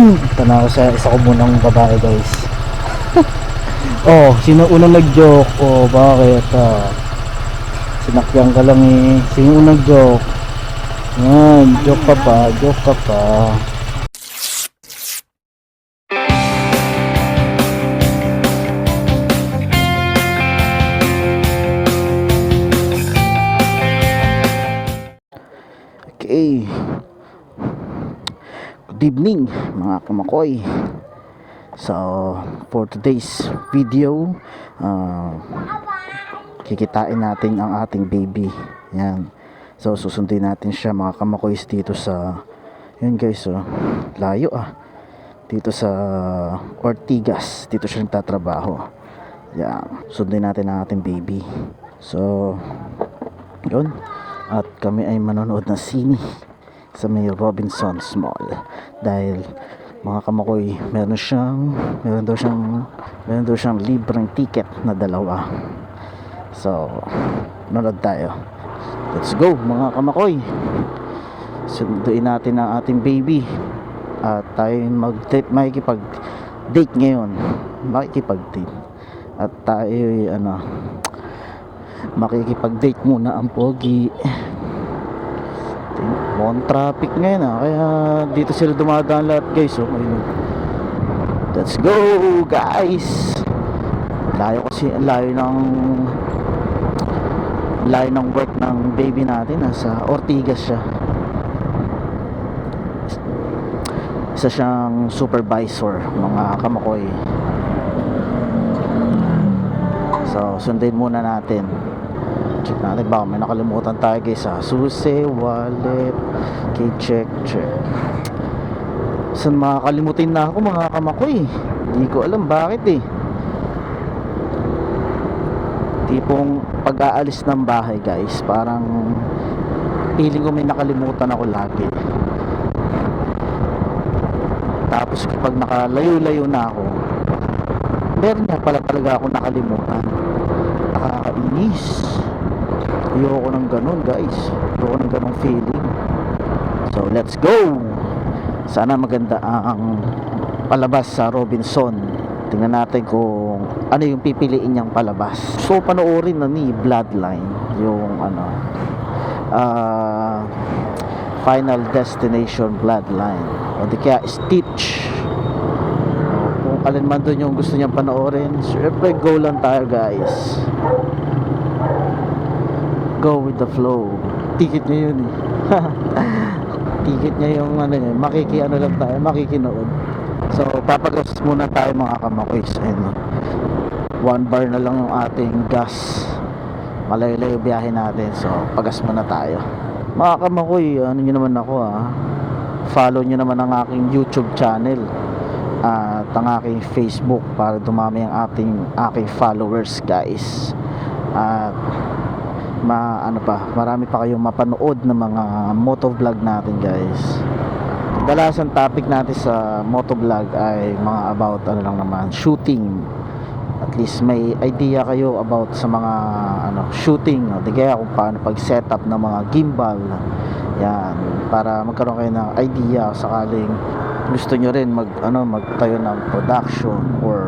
Tanaw ko sa isa ko munang babae guys. Oh, sino unang nag-joke? Oh, bakit? Sinakyan ka lang eh. Sino unang joke? Yan, joke ka pa, joke ka pa. Okay. Good evening mga kamakoy. So for today's video, kikitain natin ang ating baby. Yan. So susundin natin siya mga kamakoy dito sa, yun guys, layo dito sa Ortigas. Dito siya nagtatrabaho. Yan. Sundin natin ang ating baby. So yun. At kami ay manonood ng sine sa may Robinsons Mall dahil mga kamakoy meron daw siyang libreng ticket na dalawa. So manonood tayo. Let's go mga kamakoy. Sunduin natin ang ating baby at tayo makikipag-date ngayon. At tayo makikipag-date muna ang pogi. Mukhang traffic ngayon kaya dito sila dumadaan lahat guys. Let's go guys. Layo ng work ng baby natin. Nasa Ortigas siya. Isa siyang supervisor mga kamakoy. So sundin muna natin. Check natin baka may nakalimutan tayo guys susi, wallet, key check. Saan makakalimutin na ako mga kamakoy? Hindi ko alam bakit tipong pag-aalis ng bahay guys, parang feeling ko may nakalimutan ako lagi. Tapos kapag nakalayo-layo na ako, meron nga pala talaga ako nakalimutan. Nakakainis. Ayoko ng ganun guys. Ayoko ng ganung feeling. So let's go. Sana maganda ang palabas sa Robinson. Tingnan natin kung ano yung pipiliin niyang palabas. So panoorin na ni Bloodline, yung Final Destination Bloodline, o di kaya Stitch. Kung alin man doon yung gusto niyang panoorin, syempre go lang tayo guys. Go with the flow. Ticket niya yun ticket niya yung lang tayo, makikinood. So papagas muna tayo mga kamakoy. Ayun, 1 bar na lang yung ating gas. Malayo-layo biyahe natin. So pagas muna tayo mga kamakoy. Ano nyo naman ako follow nyo naman ang aking YouTube channel at ang aking Facebook para dumami ang aking followers guys. At marami pa kayong mapanood ng mga motovlog natin guys. Kadalasan topic natin sa motovlog ay mga about shooting. At least may idea kayo about sa mga shooting, di kaya kung paano pag setup ng mga gimbal. Yan, para magkaroon kayo ng idea sakaling gusto nyo rin magtayo ng production or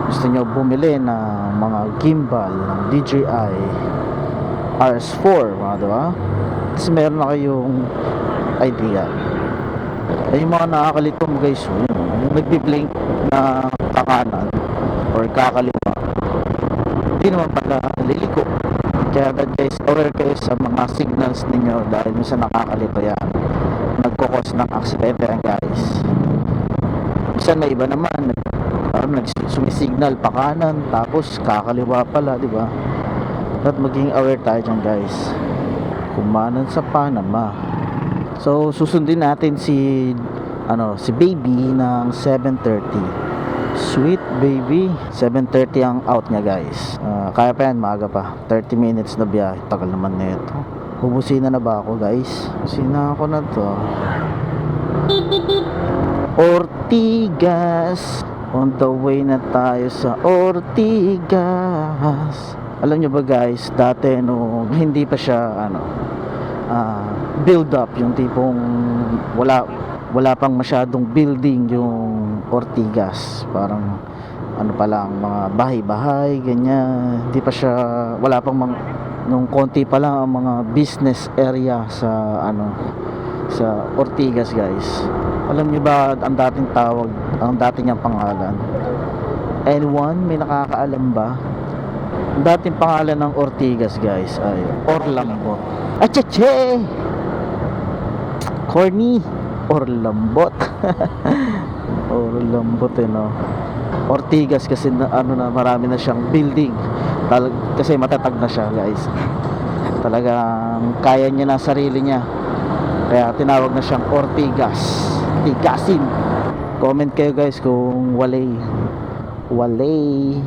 gusto nyo bumili ng mga gimbal ng DJI RS4, diba? Tapos meron na kayong idea. Yung mga nakakalito mo guys, yung nagbi-blink na kakanan or kakaliwa, hindi naman pala liliko. Kaya guys, aware kayo sa mga signals ninyo dahil minsan nakakalito yan, nagkukos ng aksidente yan guys. Minsan may iba naman sumisignal pa kanan tapos kakaliwa pala, diba? At maging aware tayo dyan guys. Kumanan sa Panama. So susundin natin si baby ng 7:30. Sweet baby. 7:30 ang out niya guys. Kaya pa yan, maaga pa. 30 minutes na biyahe. Tagal naman na ito. Bubusina na ba ako guys? Busina ako na to. Ortigas. On the way na tayo sa Ortigas. Alam nyo ba guys, dati hindi pa siya build up, yung tipong wala pang masyadong building yung Ortigas, parang ano pa lang, mga bahay-bahay ganyan, hindi pa siya, wala pang nung konti pa lang ang mga business area sa ano, sa Ortigas guys. Alam niyo ba ang dating tawag, ang dating niyang pangalan? Anyone, may nakakaalam ba? Ang dating pangalan ng Ortigas guys ay Orlambot. Acheche! Corny! Orlambot. Orlambot no. Ortigas kasi na, ano na, marami na siyang building. Kasi matatag na siya guys. Talagang kaya niya na sarili niya. Kaya tinawag na siyang Ortigas. Tigasin. Comment kayo guys kung walay. Walay.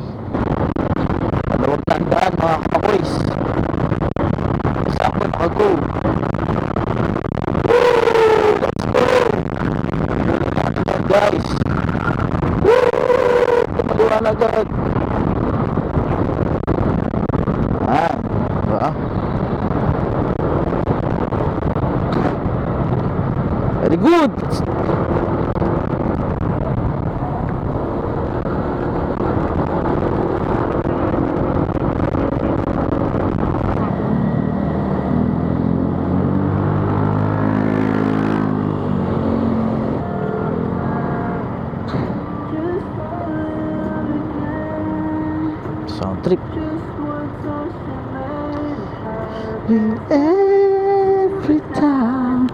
Huwag tandaan mga kapakoys. Saan ko nakago? Guys. Tumaluan agad. Diba? Very good. Sound trip. Every time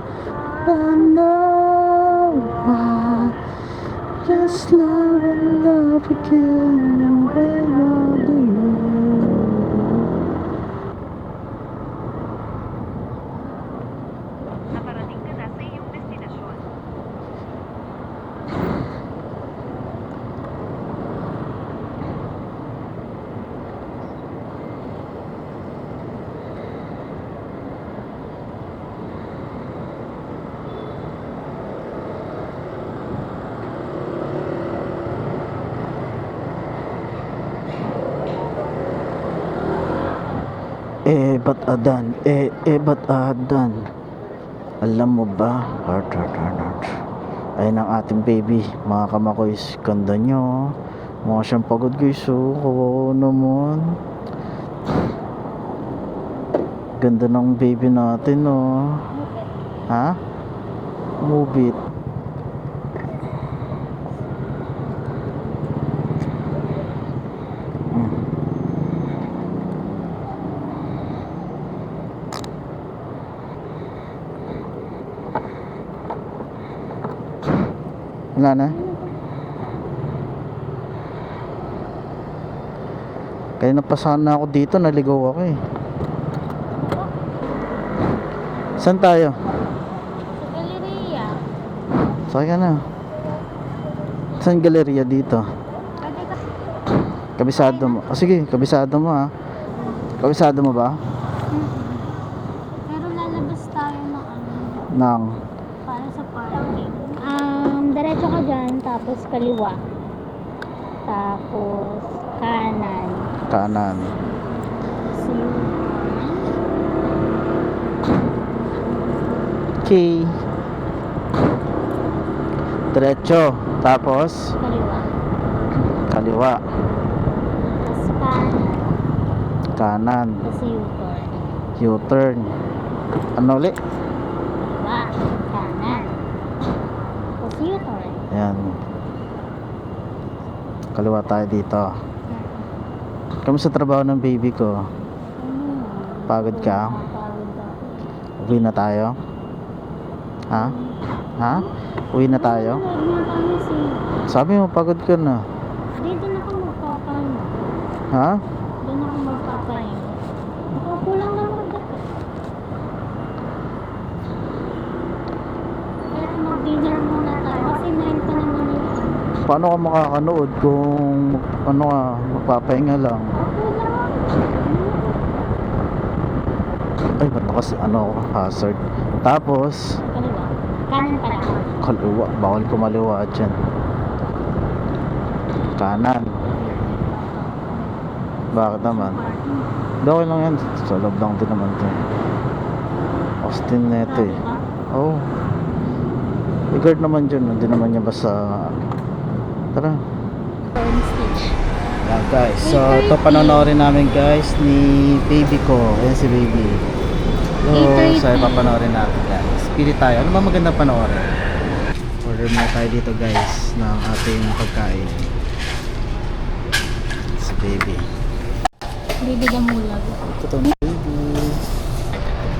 I know why, just love and love again when I do. Nakarating ka na sa iyong destinasyon. Ba't adan? Ba't adan? Alam mo ba? Heart. Ayun ang ating baby, mga kamakoys. Ganda nyo. Mukha siyang pagod guys. Kawawa naman. Ganda ng baby natin Ha? Move it. Wala na. Kaya napasahan na ako dito, naligaw ako Saan tayo? Sa Galleria. Saan ka na? Saan galleria dito? Pwede ka. Kabisado mo. Sige, kabisado mo Kabisado mo ba? Pero lalabas tayo ng Nang para sa parking. Diretso ka dyan, tapos kaliwa. Tapos kanan. kanan. So, Okay. Diretso. Tapos kaliwa. kaliwa. Tapos kanan. Kanan. Tapos U-turn. U-turn. Ano ulit? Kaliwa. Kanan. Tapos U-turn. Ayan. Kaliwa tayo dito. Kamusta trabaho ng baby ko? Pagod ka? Pagod ako. Uwi na tayo? Ha? Ha? Uwi na tayo? Sabi mo pagod ka na. Dito na ako magpapahinga. Ha? Doon ako magpapahinga. Kulang lang ako dito. Kaya mag-dinner muna tayo. Kasi 9 pa naman yun. Paano ka makakanood kung ano ka, magpapahinga lang? Okay lang. Ay, ba't na kasi ano, hazard. Tapos, Kaliwa. Kanan pala. kaliwa. Bawal kumaliwa dyan. Kanan. Bakit naman? Hindi, okay lang yan. Sa loob lang din naman ito. Austin na ito Oh. I-guard naman dyan. Hindi naman niya basta... Tara. Burn stitch. Yan guys. So ito panonoorin namin guys ni baby ko. Ayan si baby. So, 8:30. so papanoorin natin guys. Pili tayo. Ano ba magandang panoorin? Order muna tayo dito guys ng ating pagkain. Si baby. Baby Damulag. Ito to baby.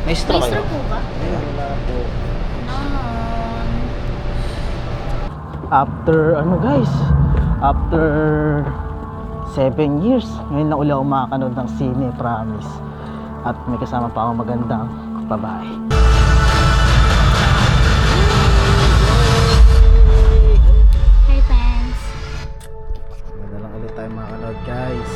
May straw kayo? po ba? Ayan, wala po. Naman. After ano guys? After 7 years. Ngayon na uli ako makakanood ng sine, promise. At may kasama pa akong magandang babae. Hi, fans. Ngayon na lang ulit tayo makakanood guys.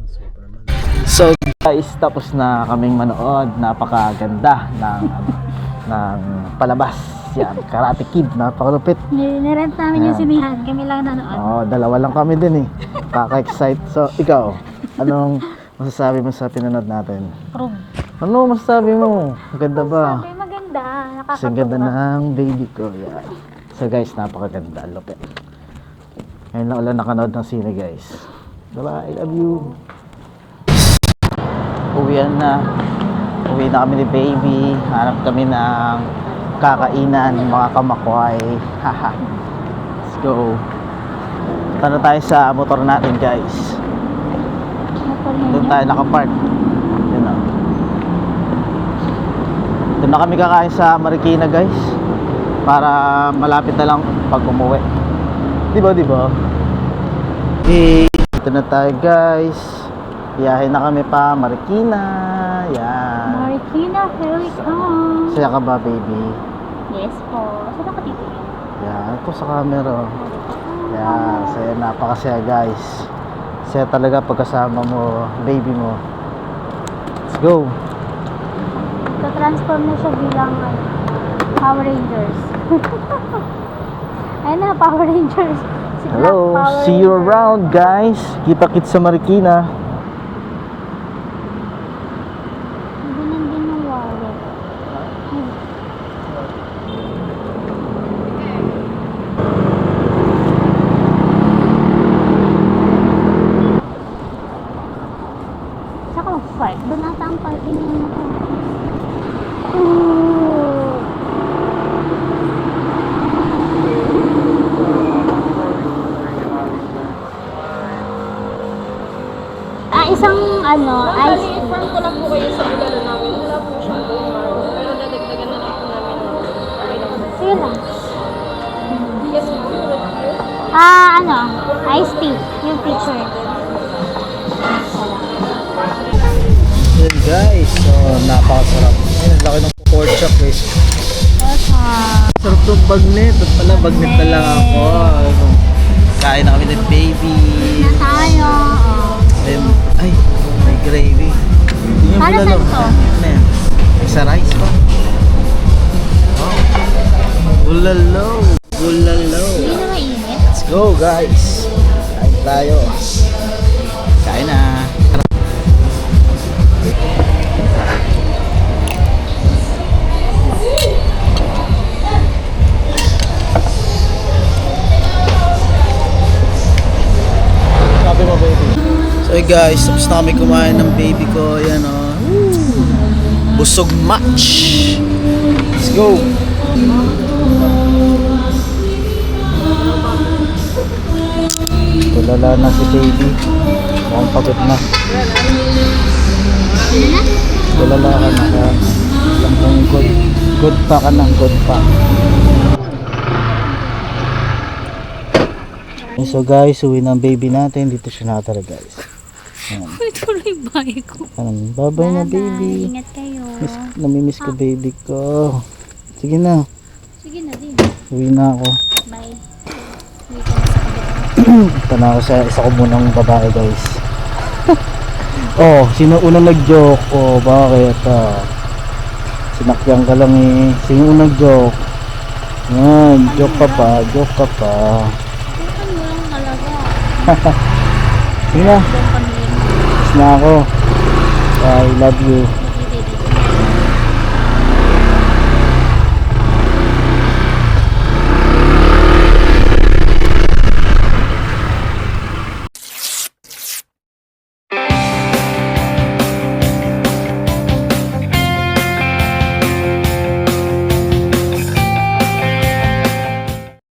Superman. So guys, tapos na kaming manood. Napakaganda ng palabas. Yan, Karate Kid, napakalupit. Nirent namin yung Ayan. sinihan. Kami lang nanood. Oh, dalawa lang kami din eh. Kaka-excite. So, ikaw, anong masasabi mo sa pinanood natin? Krug. Ano masasabi mo? Maganda ba? Sabi, maganda. Kasi ang ganda Nakakatuwa. ng baby ko. Yan. So guys, napakaganda. Lupit. Ngayon lang ulan nakanood ng sine guys. Bye, I love you. Uwian na. Uwi na kami ni baby. Hanap kami ng kakainan, mga kamakway. Haha. Let's go. Punta na tayo sa motor natin guys. Doon tayo nakapark. Yun o. Doon na kami kakain sa Marikina guys. Para malapit na lang pag umuwi. Diba? Okay. Ito na tayo guys. Biyahe na kami pa Marikina. Yan. Marikina, here we come. Saya ka ba baby? Yes po. Saan ka dito? Yan. Ito sa camera. Yan. Saya, napakasaya guys. Saya talaga pagkasama mo, baby mo. Let's go. Transform na siya bilang Power Rangers. Ayun na, Power Rangers. Si Black Hello. Power See you Ranger. around guys. Kita-kits sa Marikina. Ganyan din yung wallet. Saka mag-park. Doon ata ang parking ng isang ice tea. I-inform ko lang po kayo sa ulan namin. Wala po siyang bumar. Pero nadagdagan na lang po namin. Sige lang. Yes po. Ice tea. Yung picture. Yan guys. So, napakasarap. Ayun, ang laki ng pork chop eh. Sarap tong bagnet. At pala, bagnet na lang ako. Kain na kami ng baby. Na tayo. Then, ay, may gravy. Yung Para bulalo. saan to? Ano yan? May sa rice pa. Oh. Bulalo. Bulalo. Hindi na mainit. Let's go guys. Kain tayo. Kain na. Tara. Sabi mo baby. So hey guys, tapos na kami kumain ng baby ko. Yan o. Busog match. Let's go. Tulala na si baby. Mukhang pagod na. Tulala ka na. Alam kong good pa ka na. Good pa. So guys, uwi ng baby natin. Dito siya nakatara guys. Ito lang yung bahay ko. Bye-bye na baby. Ingat kayo. Namimiss ko baby ko. Sige na. Sige na din. Uwi na ako. Bye. Uwi ka na sa kabila. Ito na ako sa isa ko munang babae guys. Oh, sino unang nag-joke? Oh, bakit? Sinakyan ka lang eh. Sino unang joke? Yan, joke ka pa. Ito mo lang talaga. Sige na. Buong pamilya. Tapos na ako. I love you.